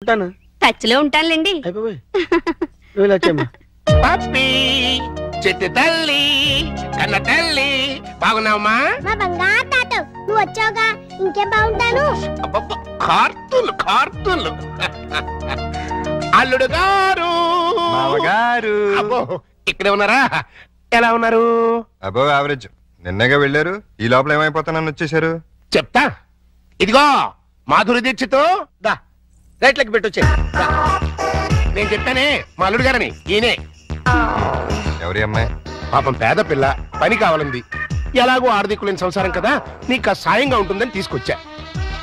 ఉంటాను టచ్ లో ఉంటానులేండి. పప్పి చెట్టు తల్లి కన్న తల్లి బాగున్నావమ్మా? మా బంగారు తాత నువ్వు వచ్చావుగా ఇంకేం బాగుంటాను. కార్తులు కార్తులు అల్లుడు గారు అబ్బో ఇక్కడే ఉన్నారా? ఎలా ఉన్నారు? అబో యావరేజ్. నిన్నగా వెళ్ళారు, ఈ లోపల ఏమైపోతానని వచ్చేసారు. చెప్తా. ఇదిగో మాధురి దీక్షతో దా రైట్లకి పెట్టొచ్చే. నేను చెప్పానే మా అల్లుడు గారని. ఈయనే. ఎవరి అమ్మాయి? పాపం పేద పిల్ల, పని కావాలంది. ఎలాగో ఆర్థికులేని సంసారం కదా, నీకు సాయంగా ఉంటుందని తీసుకొచ్చా.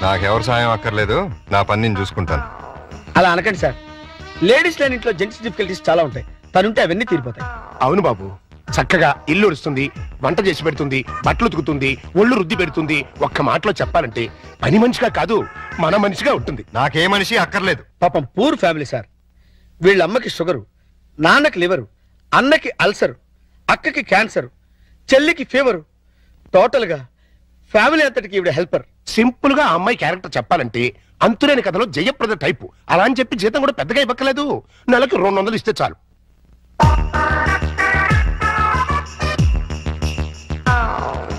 నాకెవరు సాయం అక్కర్లేదు, నా పని నేను చూసుకుంటాను. అలా అనకండి సార్, లేడీస్ లేని ఇంట్లో జెంట్స్ డిఫికల్టీస్ చాలా ఉంటాయి. తనుంటే అవన్నీ తీరిపోతాయి. అవును బాబు, చక్కగా ఇల్లు ఉడుస్తుంది, వంట చేసి పెడుతుంది, బట్టలు ఉతుకుతుంది, ఒళ్ళు రుద్ది పెడుతుంది. ఒక్క మాటలో చెప్పాలంటే పని మనిషిగా కాదు, మన మనిషిగా ఉంటుంది. నాకే మనిషి అక్కర్లేదు. పాపం పూర్ ఫ్యామిలీ సార్. వీళ్ళ అమ్మకి షుగరు, నాన్నకి లివరు, అన్నకి అల్సరు, అక్కకి క్యాన్సర్, చెల్లికి ఫీవరు. టోటల్ గా ఫ్యామిలీ అంతటికి ఈవిడ హెల్పర్. సింపుల్ గా ఆ అమ్మాయి క్యారెక్టర్ చెప్పాలంటే అంతులేని కథలో జయప్రద టైపు. అలా అని చెప్పి జీతం కూడా పెద్దగా ఇవ్వక్కలేదు, నెలకు 200 ఇస్తే చాలు.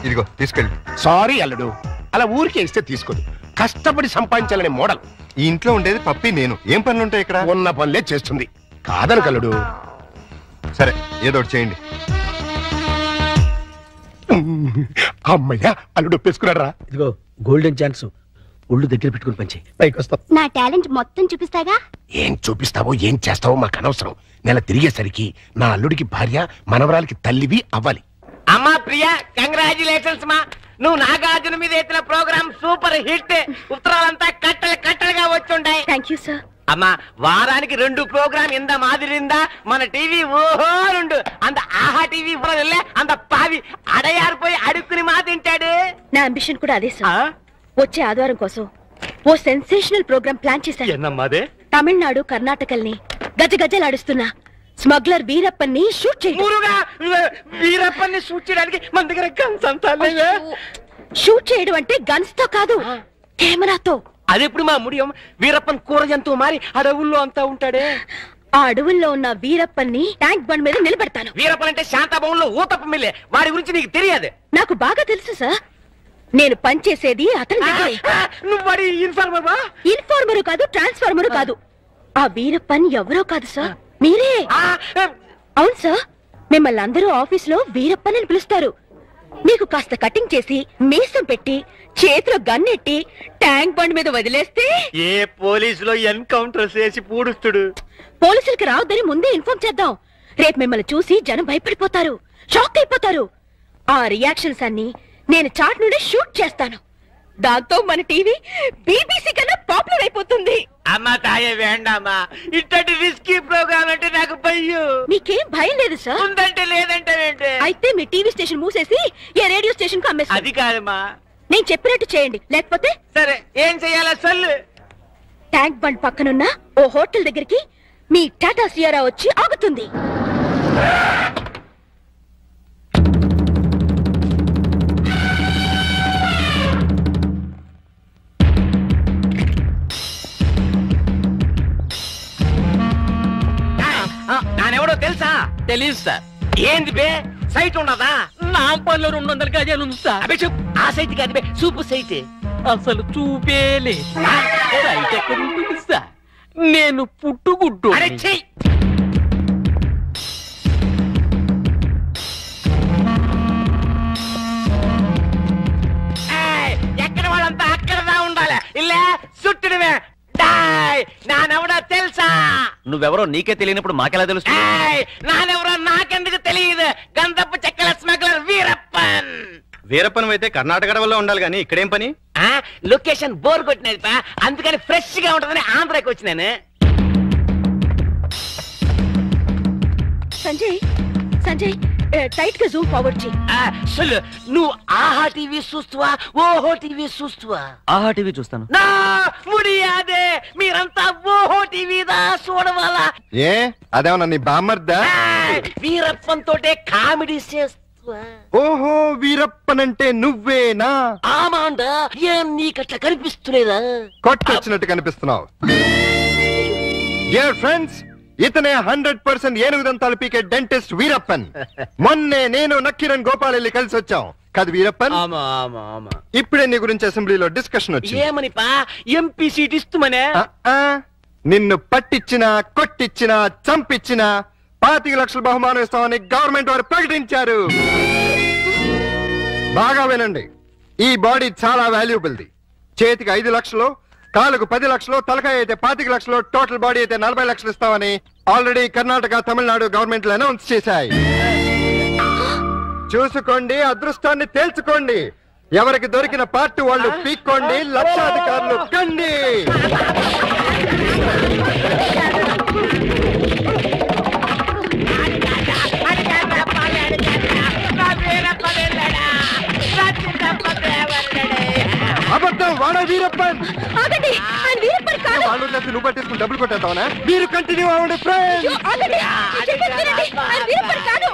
ఇదిగో తీసుకెళ్ళి. సారీ అల్లుడు, అలా ఊరికే ఇస్తే తీసుకోదు. కష్టపడి సంపాదించాలనే మోడల్. ఈ ఇంట్లో ఉండేది పప్పి నేను. ఏం పనులుంటాయి ఇక్కడ? ఉన్న పనులే చేస్తుంది. కాదను కల్లుడు. సరే ఏదో ఒకటి చేయండి. అమ్మయ్యా, అల్లుడు ఒప్పేసుకున్నాడు రా. ఇదిగో గోల్డెన్ ఛాన్స్, ఒళ్ళు దగ్గర పెట్టుకుని పంచి పైకి వస్తాం. నా టాలెంట్ మొత్తం చూపిస్తాగా. ఏం చూపిస్తావో ఏం చేస్తావో మాకు అనవసరం. నెల తిరిగేసరికి నా అల్లుడికి భార్య, మనవరాలకి తల్లివి అవ్వాలి. అమ్మా ప్రియా, కంగ్రాచులేషన్స్ మా. నువ్వు నాగార్జున మీద ఎత్తిన ప్రోగ్రామ్ సూపర్ హిట్. ఉత్తరాలంతా కట్టలు కట్టలుగా వచ్చుంటాయి. Thank you sir. అమ్మా వారానికి 2 ప్రోగ్రామ్ ఇంద మాదిరిందా మన టీవీ ఓహో నుండు అంత ఆహా టీవీ అంత పావి అడయారిపోయి అడుక్కుని మా తింటాడు. నా అంబిషన్ కూడా అదే సార్. వచ్చే ఆదివారం కోసం ఓ సెన్సేషనల్ ప్రోగ్రామ్ ప్లాన్ చేశాను. తమిళనాడు, కర్ణాటకల్ని గజగజలాడిస్తున్న స్మగ్లర్ వీరప్పన్ని షూట్ వీరప్పన్ని షూట్ చేయడానికి మన దగ్గర గన్స్ అంతా షూట్ చేయడం అంటే గన్స్ తో కాదు, కెమెరాతో. అదెప్పుడు మా ముడియం? వీరప్పన్ కూర జంతువు మారి అడవుల్లో అంతా ఉంటాడే. ఆ అడవుల్లో ఉన్న వీరప్పన్ని ట్యాంక్ బండ్ మీద నిలబెడతాను. వీరప్పన్ అంటే శాంతాభవన్లో ఊతప్ప మిల్లే. వాడి గురించి నీకు తెలియదు. నాకు బాగా తెలుసు సార్. నేను పనిచేసేది అతని దగ్గరే. నువ్వు వాడి ఇన్ఫార్మర్? ఇన్ఫార్మరు కాదు, ట్రాన్స్ఫార్మరు కాదు. ఆ వీరప్పన్ ఎవరో కాదు సార్, మీరే. అవును సార్, మిమ్మల్ని అందరూ ఆఫీస్ లో వీరప్పన్ అని పిలుస్తారు. మీకు కాస్త కటింగ్ చేసి మీసం పెట్టి చేతిలో గన్నెట్టి ట్యాంక్ బండ్ మీద వదిలేస్తే ఏ పోలీసులో ఎన్కౌంటర్ చేసి పూడుస్తుడు. పోలీసులకి రావద్దని ముందే ఇన్ఫార్మ్ చేద్దాం. రేపు మిమ్మల్ని చూసి జనం భయపడిపోతారు, షాక్ అయిపోతారు. ఆ రియాక్షన్స్ అన్ని నేను చాట్ నుండి షూట్ చేస్తాను. దాంతో మన టీవీ బీబీసీ కన్నా పాపులర్ అయిపోతుంది. అమ్మా తాయే వేండామా, ఇట్టటి రిస్కీ ప్రోగ్రామ్ అంటే నాకు భయం. మీకేం భయం లేదు సార్? ఉందంటే లేదంటే అయితే మీ టీవీ స్టేషన్ మూసేసి ఏ రేడియో స్టేషన్ కు అమ్మేస్తారు. అది కాదమ్మా, నేను చెప్పినట్టు చేయండి, లేకపోతే సరే ఏం చెయ్యాలా సొల్లు. ట్యాంక్ బండ్ పక్కనున్న ఓ హోటల్ దగ్గరికి మీ టాటా సియారా వచ్చి ఆగుతుంది. నానెవడో తెలుసా? తెలీదు సార్. ఏంది బే, సైట్ ఉన్నదా? నా పనిలో 200 గజాలు ఉంది సార్. అబే చూపు, ఆ సైట్ కాదు బే, చూపు సైట్. అసలు చూపేలే. సైట్ ఎక్కడ ఉంటుంది సార్? నేను పుట్టుగుడ్డు. అరే చెయ్యి. ఎక్కడ వాళ్ళంతా అక్కడదా ఉండాలి. ఇల్లే చుట్టడమే. నానెవడో తెలుసా? నువ్వెవరో నీకే తెలియనప్పుడు మాకెలా తెలుసు? నానెవరో నాకెందుకు తెలియదు. గంధపు చెక్కల స్మగ్లర్ వీరప్పన్. వీరప్పన్ అయితే కర్ణాటక అడవుల్లో ఉండాలి కానీ ఇక్కడేం పని? లొకేషన్ బోర్ కొట్టినది పా, అందుకని ఫ్రెష్ గా ఉంటుందని ఆంధ్రాకి వచ్చినాను. సంజయ్, సంజయ్ టైట్ గా జూమ్ ఫార్వర్డ్ చెయ్యి. సొల్లు, నువ్వు ఆహా టీవీ చూస్తువా, ఓహో టీవీ చూస్తువా? ఆహా టీవీ చూస్తాను. నా ముడియాదే, మీరంతా ఓహో టీవీదా చూడవాలా? ఏ అదేమన్నా నీ బామ్మర్దా? వీరప్పన్ తోటే కామెడీ చేస్తా. ఓహో వీరప్పనంటే నువ్వేనా? ఆమాండా, ఏం నీకట్లా కనిపిస్తులేదా? కొట్టొచ్చినట్టు కనిపిస్తున్నావు. డియర్ ఫ్రెండ్స్, ఇతనే 100% ఏనుగుదంతాలు పీకే డెంటిస్ట్ వీరప్పన్. మొన్నే నేను నక్కిరన్ గోపాల్ వెళ్ళి కలిసి వచ్చాం కాదు వీరప్పన్? ఇప్పుడే నీ గురించి అసెంబ్లీలో డిస్కషన్ వచ్చింది. ఏమని పా ఎంపీ సీట్ ఇస్తుమనే? నిన్ను పట్టించినా కొట్టించినా చంపించినా 25 లక్షల బహుమానం ఇస్తామని గవర్నమెంట్ వారు ప్రకటించారు. బాగా వినండి, ఈ బాడీ చాలా వాల్యుబుల్ది. చేతికి 5 లక్షలు, కాలుకు 10 లక్షలు, తలకాయ అయితే 25 లక్షలు, టోటల్ బాడీ అయితే 40 లక్షలు ఇస్తామని ఆల్రెడీ కర్ణాటక, తమిళనాడు గవర్నమెంట్లు అనౌన్స్ చేశాయి. చూసుకోండి, అదృష్టాన్ని తేల్చుకోండి. ఎవరికి దొరికిన పార్ట్ వాళ్ళు పీక్కోండి, లక్షాధికారులు కండి. అబద్ధం, వాడ వీరప్పన్. ఆగండి, ఆయన వీరప్పన్ కాదు. వాళ్ళు నువ్వు పట్టేసుకుని డబ్బులు కొట్టేస్తావనా? మీరు కంటిన్యూ అవ్వండి ఫ్రెండ్స్. ఆగండి, చెప్పేది వినండి. ఆయన వీరప్పన్ కాదు,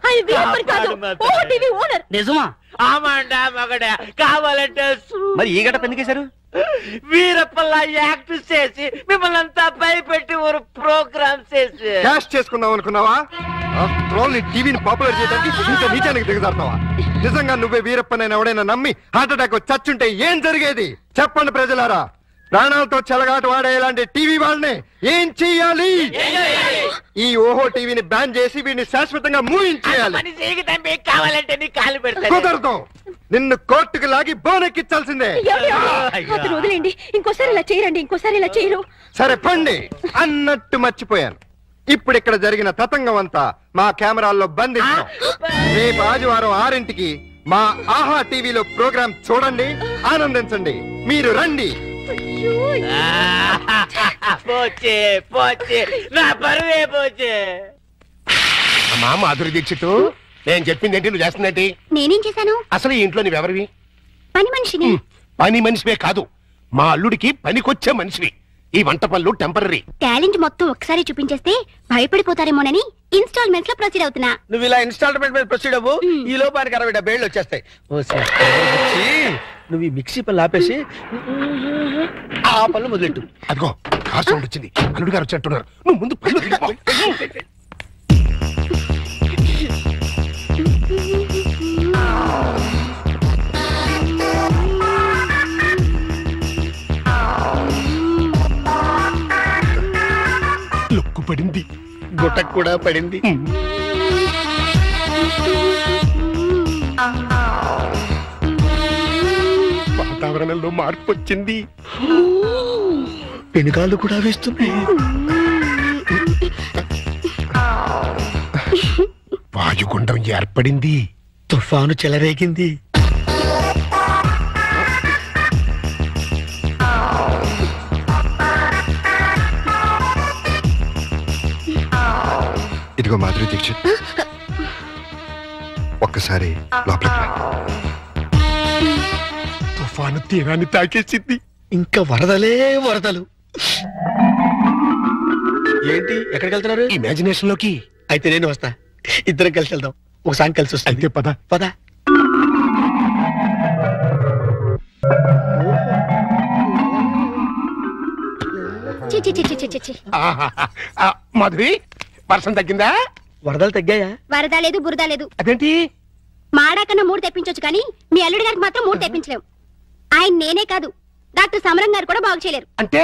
ఆయన వీరప్పన్ కాదు, ఓహో టీవీ ఓనర్. నిజమా? ఆమండా మగడా కావాలంటే మరి ఈ గట పెందుకేశారు? వీరప్పల్లా యాక్ట్ చేసి మిమ్మల్ని అంతా భయపెట్టి ఒక ప్రోగ్రామ్ చేసి క్యాష్ చేసుకుందాం అనుకున్నావా? ట్రోల్ టీవీని పాపులర్ చేయడానికి ఇంకా నీచానికి దిగజారుతావా? నిజంగా నువ్వే వీరప్పనైనా ఎవడైనా నమ్మి హార్ట్ అటాక్ చచ్చుంటే ఏం జరిగేది చెప్పండి ప్రజలారా. ప్రాణాలతో చెలగాట వాడే ఇలాంటి టీవీ వాళ్ళని ఏం చెయ్యాలి? ఈ ఓహో టీవీని బ్యాన్ చేసి వీడిని శాశ్వతంగా మూయించేయాలి. కావాలంటే నీ కాలు పెడతా. కుదరదు, నిన్ను కోర్టుకు లాగి బోనెక్కించాల్సిందే. అతను వదిలేండి, ఇంకోసారి ఇలా చేయరండి, ఇంకోసారి ఇలా చేయరు. సరే పండి అన్నట్టు మర్చిపోయాను. ఇప్పుడు ఇక్కడ జరిగిన తతంగం అంతా మా కెమెరాల్లో బంధిస్తాం. రేపు ఆదివారం 6ంటికి మా ఆహా టీవీలో ప్రోగ్రాం చూడండి, ఆనందించండి. మీరు రండి. పోచే పోచే నా పరువే పోచే. అమ్మా మాధురి దీక్షిత్, నేను చెప్పింది ఏంటి, నువ్వు చేస్తుందేంటి? నేనేం చేశాను? అసలు ఈ ఇంట్లో నువ్వెవరివి? పని మనిషిని. పని మనిషివే కాదు, మా అల్లుడికి పనికొచ్చే మనిషివి. ఈ వంట పనులు టెంపరీ. టాలెంట్ మొత్తం ఒకసారి చూపించేస్తే భయపడిపోతారేమోనని ఇన్స్టాల్మెంట్స్ లో ప్రొసీడ్ అవుతున్నా. నువ్వు ఇలా ఇన్స్టాల్మెంట్ మీద ప్రొసీడ్ అవ్వు, ఈ లోపానికి 60-70 ఏళ్ళు వచ్చేస్తాయి. నువ్వు ఈ మిక్సీ పనులు ఆపేసి ఆ పనులు మొదలెట్టు. అదిగో కార్ సౌండ్ వచ్చింది, అల్లుడు గారు వచ్చేట్టున్నారు. నువ్వు ముందు పనులు తీసుకో. లొక్కు పడింది, గుట్టకు కూడా పడింది. వాతావరణంలో మార్పు వచ్చింది, పెనుగాళ్ళు కూడా వేస్తున్నాయి. వాయుగుండం ఏర్పడింది, తుఫాను చెలరేగింది. ఇదిగో మాధురి దీక్షిత్, ఒక్కసారి లోపలికి రా. తుఫాను తీరాన్ని తాకేసింది. ఇంకా వరదలే వరదలు. ఏంటి, ఎక్కడికి వెళ్తున్నారు? ఇమాజినేషన్ లోకి. అయితే నేను వస్తా, ఇద్దరం కలిసి వెళ్దాం. ఒక సాంగ్ కలిసి వస్తుంది. అయితే పద పద. మాధురి, వర్షం తగ్గిందా? వరదలు తగ్గాయా? వరద లేదు, బురద లేదు. అదేంటి? మాడా కన్నా 3 తెప్పించొచ్చు కానీ మీ అల్లుడి గారికి మాత్రం 3 తెప్పించలేము. ఆయన నేనే కాదు, డాక్టర్ సమరం గారు కూడా బాగు చేయలేరు. అంటే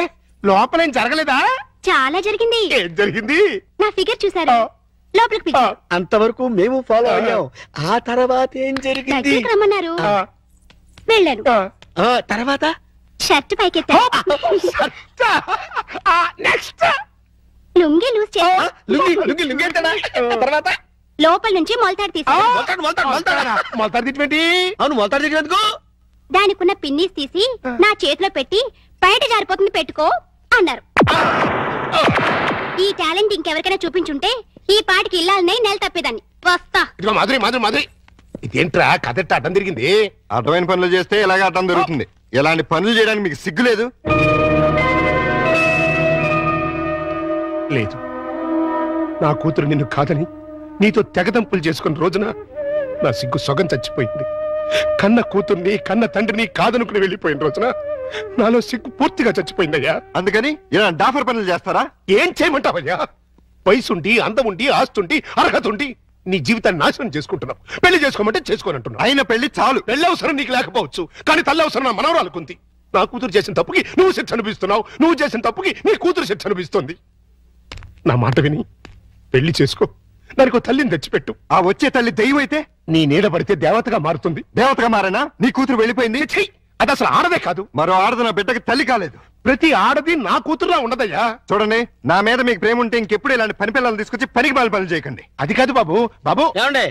లోపల ఏం జరగలేదా? చాలా జరిగింది. ఏం జరిగింది? నా ఫిగర్ చూసారు, లోపలికి పిలిచారు. అంతవరకు మేము ఫాలో అయ్యాం. ఆ తర్వాత ఏం జరిగింది? దగ్గరికి రమ్మన్నారు, వెళ్ళాను. తర్వాత షర్ట్ పైకెత్తా, నెక్స్ట్ లుంగి లూజ్ చేస్తా, తర్వాత లోపల నుంచి మొలతాడు తీసి మొలతాడు తిట్టి. అవును, మొలతాడు దిగినందుకు దానికున్న పిన్నీస్ తీసి నా చేతిలో పెట్టి బయట జారిపోతుంది పెట్టుకో అన్నారు. ఈ టాలెంట్ ఇంకెవరికైనా చూపించుంటే ఈ పాటికి ఇల్లాలనే నెల తప్పేదాన్ని. వస్తా. ఇదిగో మాధురి, మాధురి, మాధురి, ఇదేంట్రా కథెట్ట అడ్డం తిరిగింది? అడ్డమైన పనులు చేస్తే ఇలాగే అడ్డం దొరుకుతుంది. ఇలాంటి పనులు చేయడానికి మీకు సిగ్గు లేదు? లేదు, నా కూతురు నిన్ను కాదని నీతో తెగదంపులు చేసుకున్న రోజున నా సిగ్గు సొగం చచ్చిపోయింది. కన్న కూతుర్ని, కన్న తండ్రిని కాదనుకుని వెళ్ళిపోయిన రోజున నాలో సిగ్గు పూర్తిగా చచ్చిపోయిందయ్యా. అందుకని ఇలా డాఫర్ పనులు చేస్తారా? ఏం చేయమంటావయ్యా? వయసుండి, అందముండి, ఆస్తుండి, అర్హత ఉండి నీ జీవితాన్ని నాశనం చేసుకుంటున్నావు. పెళ్లి చేసుకోమంటే చేసుకోనంటున్నావు. అయిన పెళ్లి చాలు. పెళ్లి అవసరం నీకు లేకపోవచ్చు, కానీ తల్లి అవసరం నా మనవరాలకుంది. నా కూతురు చేసిన తప్పుకి నువ్వు శిక్ష అనిపిస్తున్నావు, నువ్వు చేసిన తప్పుకి నీ కూతురు శిక్ష అనిపిస్తుంది. నా మాట విని పెళ్లి చేసుకో, దానికి తల్లిని తెచ్చిపెట్టు. ఆ వచ్చే తల్లి దెయ్యం అయితే నీ నీడ పడితే దేవతగా మారుతుంది. దేవతగా మారేనా? నీ కూతురు వెళ్ళిపోయింది. ఛీ! అది అసలు ఆడదే కాదు. మరో ఆడది నా బిడ్డకి తల్లి కాలేదు. ప్రతి ఆడది నా కూతురులా ఉండదయ్యా. చూడండి, నా మీద మీకు ప్రేమ ఉంటే ఇంకెప్పుడు ఇలాంటి పని పిల్లలు తీసుకొచ్చి పనికి బాలు పనులు చేయకండి. అది కాదు బాబు. బాబు ఏమండి,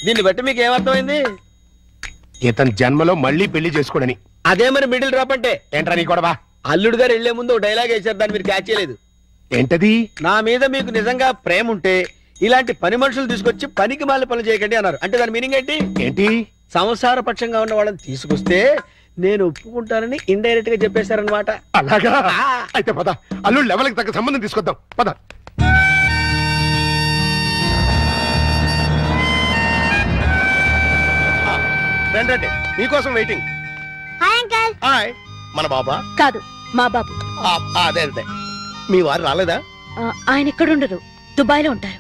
దీన్ని బట్టి మీకు ఏమర్థమైంది? ఇతని జన్మలో మళ్ళీ పెళ్లి చేసుకోడని. అదే మరి మిడిల్ డ్రాప్ అంటే. ఏంట్రా నీ గొడవ? అల్లుడు గారు వెళ్లే ముందు ఒక డైలాగ్ వేశారు, దాన్ని మీరు క్యాచ్ చేయలేదు. ఏంటది? నా మీద మీకు నిజంగా ప్రేమ ఉంటే ఇలాంటి పని మనుషులు తీసుకొచ్చి పనికి మాలి పనులు చేయకండి అన్నారు. అంటే దాని మీనింగ్ ఏంటి? ఏంటి? సంసార పక్షంగా ఉన్న వాళ్ళని తీసుకొస్తే నేను ఒప్పుకుంటానని ఇండైరెక్ట్ గా చెప్పేశారనమాట. అలాగా? అయితే పద, అల్లుడు లెవెల్కి తగ్గ సంబంధం తీసుకొద్దాం. పద. రండి, మీకోసం వెయిటింగ్. Hi uncle. హాయ్. మన బాబా? కాదు, మా బాబు. అదే అదే. మీ వారు రాలేదా? ఆయన ఎక్కడ ఉండరు, దుబాయ్ లో ఉంటారు.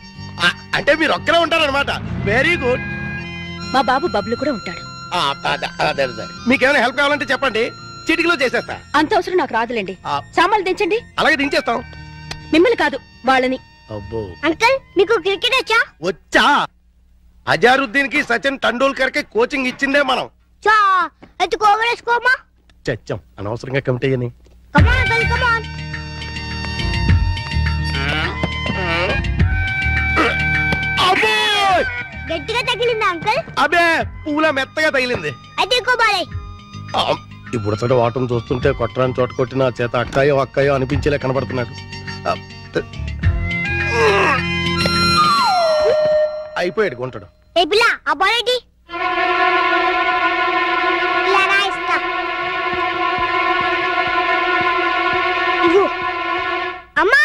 అంటే మీరు ఒక్కరే ఉంటారనమాట. Very good. మా బాబు బబ్లు కూడా ఉంటాడు. అదే అదే. మీకేమైనా హెల్ప్ కావాలంటే చెప్పండి, చిటికలో చేసేస్తా. అంత అవసరం నాకు రాదులేండి. సామాన్లు దించండి. అలాగే దించేస్తాం. మిమ్మల్ని కాదు, వాళ్ళని. అబ్బో, అంకల్ మీకు క్రికెట్ వచ్చా? వచ్చా. అజారుద్దీన్ కి సచిన్ టెండూల్కర్ కి కోచింగ్ ఇచ్చిందే మనం. చా అయితే కోగరేసుకోమా. చచ్చం అనవసరంగా కమిటీ అని. కమాన్ అంకల్ కమాన్. గట్టిగా తగిలిందా అంకల్? అబే, పూల మెత్తగా తగిలింది. అయితే ఎక్కువ బాలే. ఇప్పుడు అతడు వాటం చూస్తుంటే కొట్టరాని చోట కొట్టి నా చేత అక్కాయో అక్కాయో అనిపించేలా కనబడుతున్నాడు. అయిపోయాడు గుంటడు. ఏ పిల్ల, ఆ బాల్ ఏంటి? ఇలా రా ఇస్తా. ఇదిగో. అమ్మా!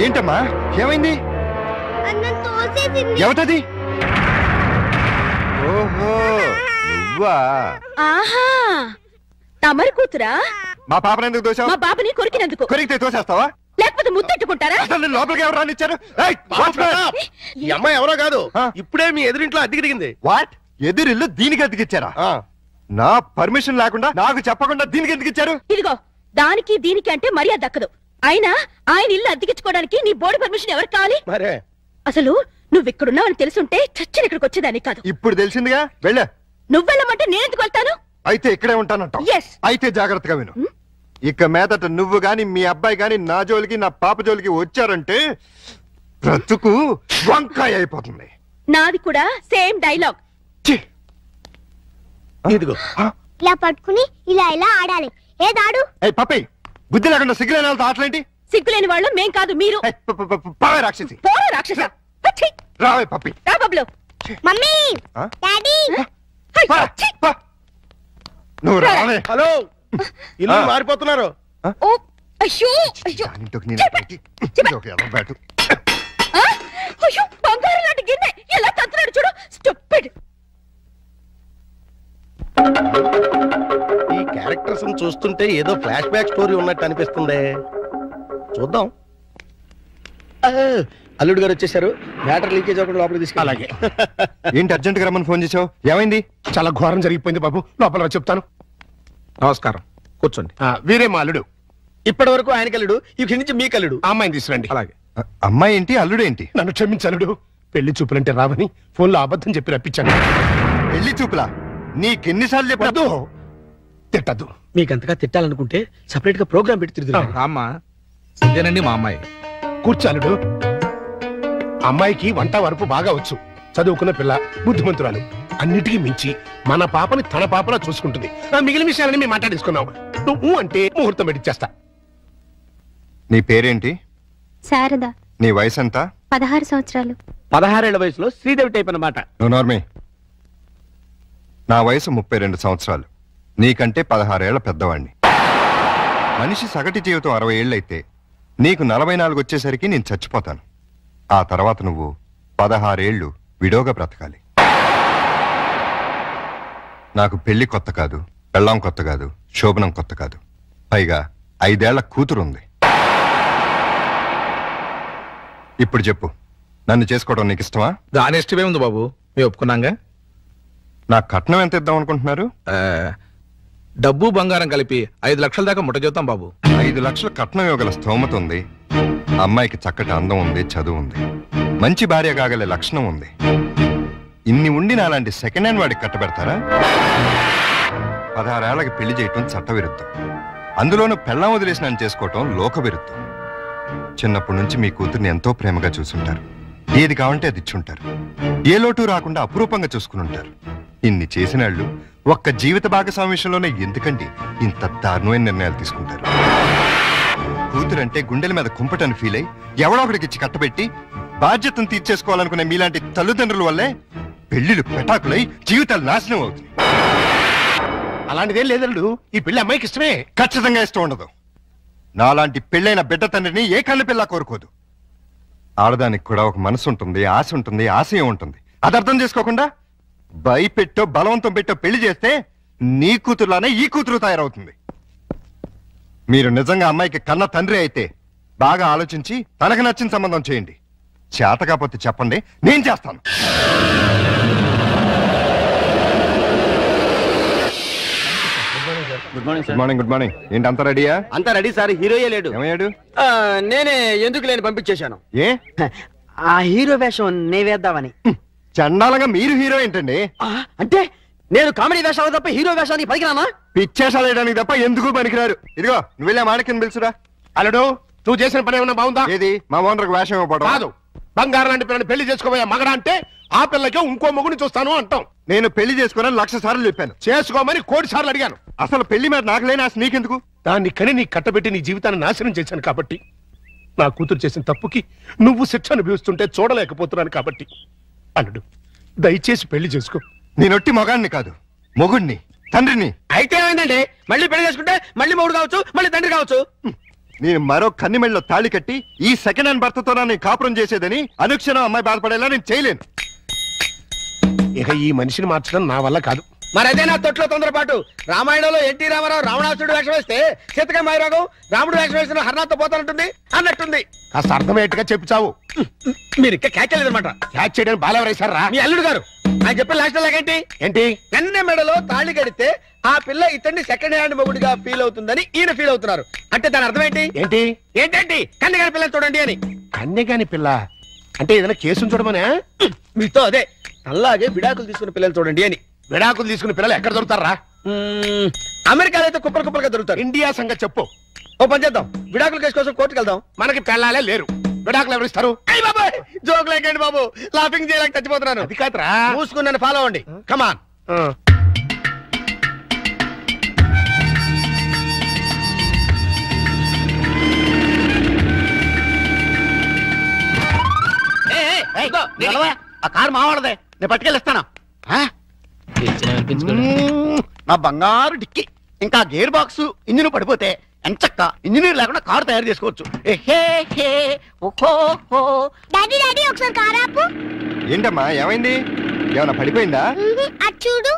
ఏంటమ్మా, ఏమైంది? అన్నం తోసేసింది. ఎవటది? ఓహో, నువ్వా? ఆహా, తమరి కూతురా? మా పాపను ఎందుకు దోశావు? మా బాబుని కొరికినందుకు. కొరికితే తోసేస్తావా? లేకపోతే ముద్దెట్టుకుంటారా? అసలు లోపలికి ఎవరు రానిచ్చారు? ఈ అమ్మాయి ఎవరో కాదు, ఆ? ఇప్పుడే మీ ఎదురింట్లో అద్దెకి దిగింది. వాట్? ఎదురిల్లు దీనికి అతికిచ్చారా? నా పర్మిషన్ లేకుండా నాకు చెప్పకుండా దీనికి ఎందుకు ఇచ్చారు? ఇదిగో, దానికి దీనికి అంటే మర్యాద దక్కదు. అయినా ఆయన ఇల్లు అద్దెకించుకోవడానికి నీ బోర్డు పర్మిషన్ ఎవరు కావాలి? మరే అసలు నువ్వు ఇక్కడున్నావని తెలుసుంటే చచ్చిన ఇక్కడికి వచ్చేదాన్ని కాదు. ఇప్పుడు తెలిసిందిగా, వెళ్ళా. నువ్వెళ్ళమంటే నేను ఎందుకు వెళ్తాను? అయితే ఇక్కడే ఉంటానంట. Yes. అయితే జాగ్రత్తగా విను. ఇక మీదట నువ్వు గాని మీ అబ్బాయి గాని నా జోలికి నా పాప జోలికి వచ్చారంటే బ్రతుకు వంకాయ అయిపోతుంది. నాది కూడా సేమ్ డైలాగ్. ఛీ! ఇదిగో. ఇలా పట్టుకుని ఇలా ఇలా ఆడాలి. ఏదాడు? ఏయ్ పప్పి, బుద్ధి లేకుండా సిగ్గులేని వాళ్ళతో ఆటలేంటి? సిగ్గులేని వాళ్ళు మేం కాదు, మీరు. ఏయ్, పావే రాక్షసి. పోరా రాక్షస. ఛీ! రావే పప్పి. రా బబ్లు. మమ్మీ, ఆ? డాడీ. హై, పా, ఛీ! పా. నువ్వు రావే. హలో, ఇల్లు ఆ. మారిపోతున్నారు. ఓ, అయ్యో, అయ్యో. దానింటికి నేను చెప్పండి. ఇది ఒక ఎర్ర బ్యాటు. ఆ? అయ్యో, బంగారం లాంటి గిన్నె ఎలా తంతున్నాడు చూడు. స్టూపిడ్. ఈ క్యారెక్టర్స్ చూస్తుంటే ఏదో ఫ్లాష్ బ్యాక్ స్టోరీ ఉన్నట్టు అనిపిస్తుంది. చూద్దాం. అల్లుడు గారు వచ్చేసారు. మ్యాటర్ లీకేజ్ అవ్వకుండా లోపలికి తీసుకెళ్ళి. అలాగే. ఏంటి అర్జెంట్ గా రమ్మని ఫోన్ చేసావు? ఏమైంది? చాలా ఘోరం జరిగిపోయింది బాబు, లోపల చెప్తాను. నమస్కారం, కూర్చోండి. వీరే మా అల్లుడు. ఇప్పటి వరకు ఆయన కల్లుడు, ఇక్కడి నుంచి మీ కల్లుడు. ఆ అమ్మాయిని తీసుకురండి. అలాగే. అమ్మాయి ఏంటి, అల్లుడు ఏంటి? నన్ను క్షమించలుడు, పెళ్లి చూపులంటే రావని ఫోన్లో అబద్ధం చెప్పి రప్పించాను. పెళ్లి చూపులా? నీకెన్నిసార్లు చెప్పదు? వద్దు, తిట్టద్దు. మీకంతగా తిట్టాలనుకుంటే సపరేట్ గా ప్రోగ్రామ్ పెట్టి తిరుగుతారు. రామ్మా, ఇదేనండి మా అమ్మాయి. కూర్చాలుడు. అమ్మాయికి వంట వరపు బాగా వచ్చు, చదువుకున్న పిల్ల, బుద్ధిమంతురాలు. అన్నిటికీ మించి మన పాపని తన పాపలా చూసుకుంటుంది. మిగిలిన విషయాలని మేము మాట్లాడేసుకున్నాం. నువ్వు అంటే ముహూర్తం పెట్టిచ్చేస్తా. నీ పేరేంటి? శారద. నీ వయసు ఎంత? 16 సంవత్సరాలు. 16 ఏళ్ల వయసులో శ్రీదేవి టైప్ అన్నమాట. నువ్వు నార్మే. నా వయసు 32 సంవత్సరాలు. నీకంటే 16 ఏళ్ల పెద్దవాణ్ణి. మనిషి సగటు జీవితం 60 ఏళ్ళైతే నీకు 44 వచ్చేసరికి నేను చచ్చిపోతాను. ఆ తర్వాత నువ్వు 16 ఏళ్ళు విడోగా బ్రతకాలి. నాకు పెళ్లి కొత్త కాదు, పెళ్ళాం కొత్త కాదు, శోభనం కొత్త కాదు. పైగా 5 ఏళ్ల కూతురుంది. ఇప్పుడు చెప్పు, నన్ను చేసుకోవడం నీకు ఇష్టమా? దాని ఇష్టమే ఉంది బాబు, మేము ఒప్పుకున్నాగా. నా కట్నం ఎంత ఇద్దాం అనుకుంటున్నారు? డబ్బు బంగారం కలిపి 5 లక్షల దాకా ముట్ట చూద్దాం బాబు. 5 లక్షల కట్నం ఇవ్వగల స్తోమత ఉంది. అమ్మాయికి చక్కటి అందం ఉంది, చదువు ఉంది, మంచి భార్య కాగలే లక్షణం ఉంది. ఇన్ని ఉండి నాలాంటి సెకండ్ హ్యాండ్ వాడికి కట్టబెడతారా? 16 ఏళ్ళకి పెళ్లి చేయటం చట్టవిరుద్ధం. అందులోనూ పెళ్ళాం వదిలేసి నన్ను చేసుకోవటం లోకవిరుద్ధం. చిన్నప్పటి నుంచి మీ కూతుర్ని ఎంతో ప్రేమగా చూసుంటారు. ఏది కావంటే అది ఇచ్చుంటారు. ఏ లోటు రాకుండా అపురూపంగా చూసుకుని ఉంటారు. ఇన్ని చేసినాళ్ళు ఒక్క జీవిత భాగస్వామి విషయంలోనే ఎందుకండి ఇంత దారుణమైన నిర్ణయాలు తీసుకుంటారు? కూతురంటే గుండెల మీద కుంపటని ఫీల్ అయి ఎవడో ఒకడికి ఇచ్చి కట్టబెట్టి బాధ్యతను తీర్చేసుకోవాలనుకునే మీలాంటి తల్లిదండ్రుల వల్లే పెళ్లిళ్ళు పెటాకులై జీవితాలు నాశనం అవుతుంది. అలాంటిదేం లేదల్లుడు, ఈ పెళ్లి అమ్మాయికి ఇష్టమే. ఖచ్చితంగా ఇష్టం ఉండదు. నాలాంటి పెళ్ళైన బిడ్డ తండ్రిని ఏ కళ్ళు పిల్ల కోరుకోదు. ఆడదానికి కూడా ఒక మనసు ఉంటుంది, ఆశ ఉంటుంది, ఆశయం ఉంటుంది. అది అర్థం చేసుకోకుండా భయపెట్టో బలవంతం పెట్టో పెళ్లి చేస్తే నీ కూతురులానే ఈ కూతురు తయారవుతుంది. మీరు నిజంగా అమ్మాయికి కన్న తండ్రి అయితే బాగా ఆలోచించి తనకు నచ్చిన సంబంధం చేయండి. చేత కాకపోతే చెప్పండి, నేను చేస్తాను. Good morning. ఏంటి అంతా రెడీయా? అంతా రెడీ సార్, హీరోయే లేడు. ఏమయ్యాడు? నేనే ఎందుకు లేని పంపించేశాను. ఏ ఆ హీరో వేషం నే వేద్దామని. చండాలంగా మీరు హీరో ఏంటండి? అంటే నేను కామెడీ వేషాలు తప్ప హీరో వేషానికి పనికిరానా? పిచ్చేషాలు వేయడానికి తప్ప ఎందుకు పనికిరారు. ఇదిగో నువ్వు వెళ్ళా మాణిక్యం పిలుచురా. అల్లుడు, నువ్వు చేసిన పని ఏమన్నా బాగుందా? ఏది మా ఓనర్కి వేషం ఇవ్వబడదు కాదు. బంగారం లాంటి పిల్లని పెళ్లి చేసుకోబోయే మగడా అంటే ఆ పిల్లకి ఇంకో మొగుని చూస్తాను అంటాం. నేను పెళ్లి చేసుకోనని 1,00,000 సార్లు చెప్పాను. చేసుకోమని 1,00,000 సార్లు అడిగాను. అసలు పెళ్లి మీద నాకు లేని ఆశ నీకెందుకు? దాన్ని కని నీ కట్టబెట్టి నీ జీవితాన్ని నాశనం చేశాను కాబట్టి, నా కూతురు చేసిన తప్పుకి నువ్వు శిక్ష అనుభవిస్తుంటే చూడలేకపోతున్నాను కాబట్టి. అల్లుడు, దయచేసి పెళ్లి చేసుకో. నేనొట్టి మగాడిని కాదు, మొగుడిని, తండ్రిని. అయితే ఏమైందండి? మళ్ళీ పెళ్లి చేసుకుంటే మళ్ళీ మొగుడు కావచ్చు, మళ్ళీ తండ్రి కావచ్చు. నేను మరో కన్నిమెళ్ళలో తాళి కట్టి ఈ సెకండ్ హ్యాండ్ భర్తతో నేను కాపురం చేసేదని అనుక్షణం అమ్మాయి బాధపడేలా నేను చేయలేను. ఇక ఈ మనిషిని మార్చడం నా వల్ల కాదు. మరి అదే నా తొట్లో తొందరపాటు. రామాయణంలో ఎన్టీ రామారావు రావణాసుడు వేషం వేస్తే సీతగా మాయరాగం రాముడు వేషం వేసిన హర్నాథ్తో పోతానంటుంది అన్నట్టుంది. కాస్త అర్థమయ్యేట్టుగా చెప్పు చావు. మీరు ఇంకా క్యాచ్ చేయలేదన్నమాట. క్యాచ్ చేయడానికి బాలెవరేశారా? మీ అల్లుడు గారు. ఆయన చెప్పిన లాస్ట్ లాగేంటి? ఏంటి? కన్నె మెడలో తాళి కడితే ఆ పిల్ల ఇతన్ని సెకండ్ హ్యాండ్ మొగుడిగా ఫీల్ అవుతుందని ఈయన ఫీల్ అవుతున్నారు. అంటే దాని అర్థం ఏంటి? ఏంటి ఏంటంటి? కన్నెగాని పిల్లని చూడండి అని. కన్యగాని పిల్ల అంటే ఏదైనా కేసును చూడమనే? మీతో అదే అలాగే విడాకులు తీసుకున్న పిల్లలు చూడండి అని. విడాకులు తీసుకున్న పిల్లలు ఎక్కడ దొరుకుతారా? అమెరికాలో అయితే కుప్పలు కుప్పలుగా దొరుకుతారు. ఇండియా సంగతి చెప్పు. ఓ పని చేద్దాం, విడాకుల కేసు కోసం కోర్టుకు వెళ్దాం. మనకి పెళ్ళాలే లేరు, విడాకులు ఎవరు ఇస్తారు? అయ్య బాబాయ్, జోక్ లేకండి బాబు, లాఫింగ్ చేయలేక చచ్చిపోతున్నాను. అది కాదురా. మూసుకుని నన్ను ఫాలో అవ్వండి. కమాన్. ఆ కారు మావాడదే, నేను పట్టుకెళ్ళిస్తాను. నా బంగారు డిక్కి, ఇంకా గేర్ బాక్స్ ఇంజిన్ పడిపోతే ఎంచక్క ఇంజనీర్ లేకుండా కారు తయారు చేసుకోవచ్చు. డాడీ డాడీ ఒకసారి కారు ఆపు. ఏంటమ్మా ఏమైంది? ఏమైనా పడిపోయిందా? అది చూడు.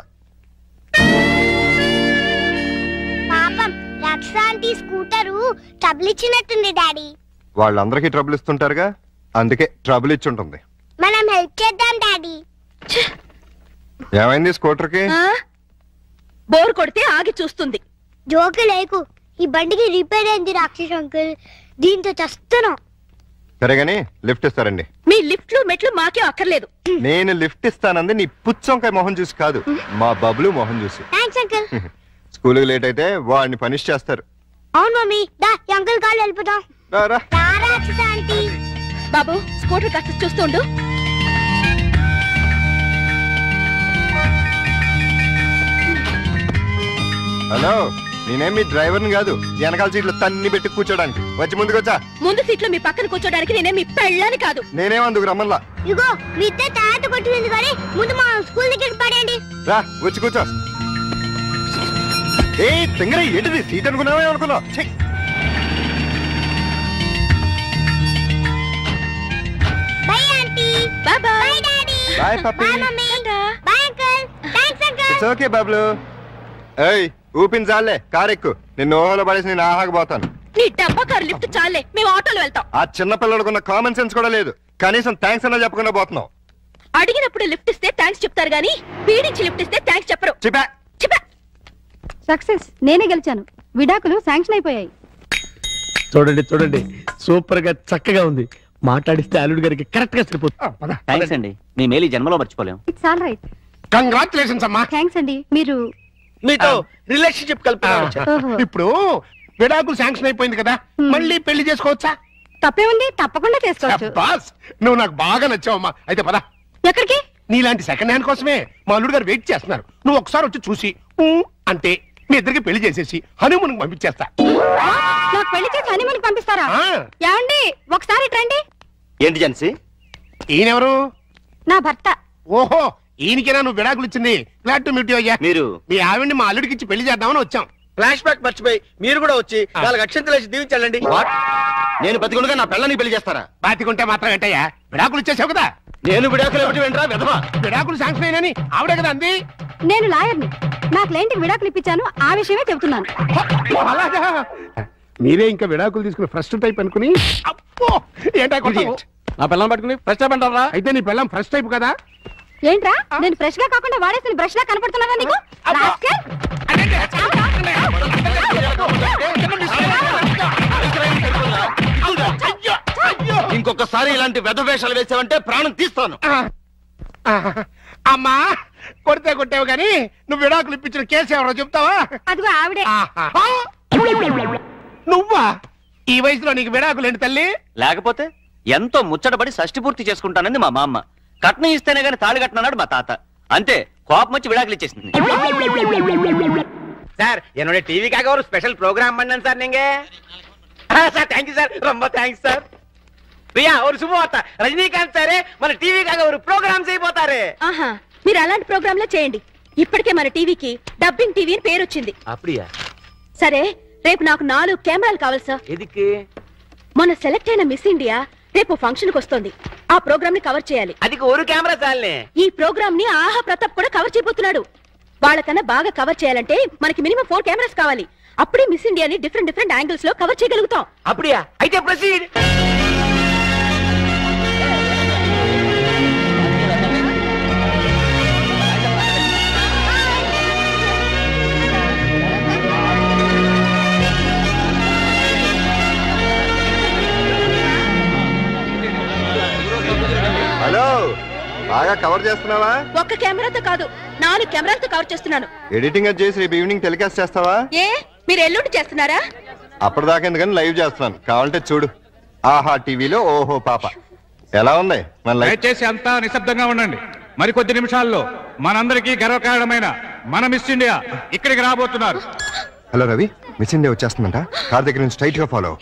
పాపం రక్షాంటి స్కూటరు ట్రబుల్ ఇచ్చినట్టుంది డాడీ. వాళ్ళందరికీ ట్రబుల్ ఇస్తుంటారుగా, అందుకే ట్రబుల్ ఇచ్చుంటుంది. మనం హెల్ప్ చేద్దాం డాడీ. ఏమైంది స్కూటర్కి? బోర్ కొడితే ఆగి చూస్తుంది. జోకు లేకు, ఈ బండికి రిపేర్ అయింది రాక్షస్ అంకుల్, దీంతో చస్తున్నాం. సరేగాని లిఫ్ట్ ఇస్తారండి. మీ లిఫ్ట్లు మెట్లు మాకే అక్కర్లేదు. నేను లిఫ్ట్ ఇస్తానంది నీ పుచ్చంకాయ మొహం చూసి కాదు, మా బబ్లు మొహం చూసి. Thanks uncle. స్కూల్కి లేట్ అయితే వాడిని పనిష్ చేస్తారు. అవును మమ్మీ, దా ఈ అంకుల్ కాళ్ళు వెళ్ళిపోతాం. రారా. రాక్షస్ ఆంటీ. బాబు, స్కూటర్ కాస్త చూస్తుండు. హలో, నేనేం మీ డ్రైవర్ని కాదు, వెనకాల సీట్లు తన్ని పెట్టి కూర్చోడానికి. వచ్చి ముందుకొచ్చా. ముందు సీట్లో మీ పక్కన కూర్చోడానికి నేనే మీ పెళ్ళాని కాదు. నేనేమందుకు రమ్మల్లా. ఇగో మీ ఇద్దరు తర్వాత కొట్టింది కానీ ముందు మా స్కూల్ దగ్గర పడండి. రా వచ్చి కూర్చో. ఏ తింగర ఏంటిది? సీట్ అనుకున్నావే అనుకున్నావు. Bye puppy. Bye mummy. Bye uncle. Thanks uncle. It's okay Bablu. ఏయ్ ఊపిన చాలే కారు ఎక్కు. నిన్ను ఓహోలో పడేసి నేను ఆహాకపోతాను. నీ డబ్బా కారు లిఫ్ట్ చాలే మేము ఆటోలో వెళ్తాం. ఆ చిన్న పిల్లలకున్న కామన్ సెన్స్ కూడా లేదు. కనీసం థ్యాంక్స్ అన్నా చెప్పకుండా పోతున్నావు. అడిగినప్పుడు లిఫ్ట్ ఇస్తే థ్యాంక్స్ చెప్తారు గానీ పీడించి లిఫ్ట్ ఇస్తే థ్యాంక్స్ చెప్పరు. చెప్పా. సక్సెస్, నేనే గెలిచాను. విడాకులు శాంక్షన్ అయిపోయాయి. చూడండి చూడండి, సూపర్ గా చక్కగా ఉంది. మాట్లాడిస్తే అల్లుడు గారికి కరెక్ట్ గా సరిపోతుంది. థ్యాంక్స్ అండి, మీ మేలు జన్మలో మర్చిపోలేం. It's all right. కంగ్రాచులేషన్స్ అమ్మా. థ్యాంక్స్ అండి. మీరు మీతో రిలేషన్షిప్ కలుపుతున్నాను. ఓహో. ఇప్పుడు విడాకులు శాంక్షన్ అయిపోయింది కదా, మళ్ళీ పెళ్లి చేసుకోవచ్చా? తప్పే ఉంది, తప్పకుండా చేసుకోవచ్చు. బాస్, నువ్వు నాకు బాగా నచ్చావమ్మా. అయితే పద. ఎక్కడికి? నీలాంటి సెకండ్ హ్యాండ్ కోసమే మా అల్లుడు గారు వెయిట్ చేస్తున్నారు. నువ్వు ఒకసారి వచ్చి చూసి ఊ అంటే మీ ఇద్దరికి పెళ్లి చేసేసి హనీమూన్ పంపించేస్తా. నాకు పెళ్లి చేసి హనీమూన్ పంపిస్తారా? ఆ. ఏమండి ఒకసారి రండి. ఏంటి జెన్సీ? ఈయనెవరు? నా భర్త. ఓహో, ఈయనకేనా నువ్వు విడాకులు ఇచ్చింది? గ్లాడ్ టు మీట్ యు అయ్యా. మీరు మీ ఆవిడ్ని మా అల్లుడికి ఇచ్చి పెళ్లి చేద్దామని వచ్చాం. ఫ్లాష్ బ్యాక్ మర్చిపోయి మీరు కూడా వచ్చి వాళ్ళకి అక్షంతలు వేసి దీవించాలండి. నేను బతికుండగా నా పిల్లని పెళ్లి చేస్తారా? బాతికుంటే మాత్రం ఏంటయ్యా, విడాకులు ఇచ్చేసావు కదా. నేను విడాకులు ఏమిటి వెంటరా విధవా? విడాకులు శాంక్షన్ అయినని ఆవిడే కదా అంది. నేను లాయర్ని. నా క్లయింట్కి విడాకులు ఇప్పించాను, ఆ విషయమే చెబుతున్నాను. అలాగా? మీరే ఇంకా విడాకులు తీసుకుని ఫస్ట్ టైప్ అనుకుని అప్పో ఏంటా కొట్టావు? నా పిల్లని పట్టుకుని ఫస్ట్ టైప్ అంటారా? అయితే నీ పిల్లం ఫస్ట్ టైప్ కదా. ఏంట్రా, నేను ఫ్రెష్ గా కాకుండా వాడేసిన బ్రష్ లా కనపడుతున్నావా నీకు? రాస్కెల్. ఇంకొకసారి ఇలాంటి వెధవేషాలు వేసావంటే ప్రాణం తీస్తాను. అమ్మా, కొడితే కొట్టావు కానీ నువ్వు విడాకులు ఇప్పించిన కేసు ఎవరో చెప్తావా? అదిగో ఆవిడే. నువ్వా? ఈ వయసులో నీకు విడాకులు ఏంటి తల్లి? లేకపోతే ఎంతో ముచ్చటపడి షష్టి పూర్తి చేసుకుంటానని మా మామ, కట్నం ఇస్తేనే గాని తాళి కట్టనన్నాడు మా తాత. అంతే, కోపం వచ్చి విడాకులు ఇచ్చేసింది. சார் என்னோட டிவிக்காக ஒரு ஸ்பெஷல் ப்ரோக்ராம் பண்ணேன் சார் நீங்க. சார் தேங்க்யூ சார், ரொம்ப தேங்க்ஸ் சார். ప్రియా ஒரு శుభవార్త, రజనీకాంత్ సారే మన టీవీకాగా ఒక ప్రోగ్రామ్ చేయబోతారు. ఆహా, మీరు అలాంటి ప్రోగ్రామ్ లో చేయండి. ఇప్పటికే మన టీవీకి డబ్బింగ్ టీవీ అని పేరు వచ్చింది. அப்படியா? సరే, రేపు నాకు 4 కెమెరాలు కావాలి సార్. ఎదుకు? మొన్న సెలెక్ట్ అయిన మిస్ ఇండియా రేపు ఫంక్షన్ కి వస్తుంది. ఆ ప్రోగ్రామ్ ని కవర్ చేయాలి. అదికి ఒక కెమెరా చాలే. ఈ ప్రోగ్రామ్ ని ఆహా ప్రతాప్ కూడా కవర్ చేయబోతున్నాడు. వాళ్ళకన్నా బాగా కవర్ చేయాలంటే మనకి మినిమం 4 కెమెరాస్ కావాలి. అప్పుడే మిస్ ఇండియాని డిఫరెంట్ యాంగిల్స్ లో కవర్ చేయగలుగుతాం. அப்படியா? అయితే ప్రొసీడ్. హలో, బాగా కవర్ చేస్తున్నావా? ఒక్క కెమెరాతో కాదు, 4 కెమెరాలతో కవర్ చేస్తున్నాను. ఎడిటింగ్ అది చేసి రేపు ఈవినింగ్ టెలికాస్ట్ చేస్తావా? ఏ, మీరు ఎల్లుండి చేస్తున్నారా? అప్పటిదాకా ఎందుకని లైవ్ చేస్తున్నాను, కావాలంటే చూడు. ఆహా టీవీలో ఓహో పాప. ఎలా ఉంది మన లైవ్? దయచేసి అంతా నిశ్శబ్దంగా ఉండండి. మరికొద్ది నిమిషాల్లో మనందరికీ గర్వకారణమైన మన మిస్ ఇండియా ఇక్కడికి రాబోతున్నారు. హలో రవి, మిస్ ఇండియా వచ్చేస్తుందంట. కార్ దగ్గర నుంచి స్ట్రైట్ గా ఫాలో.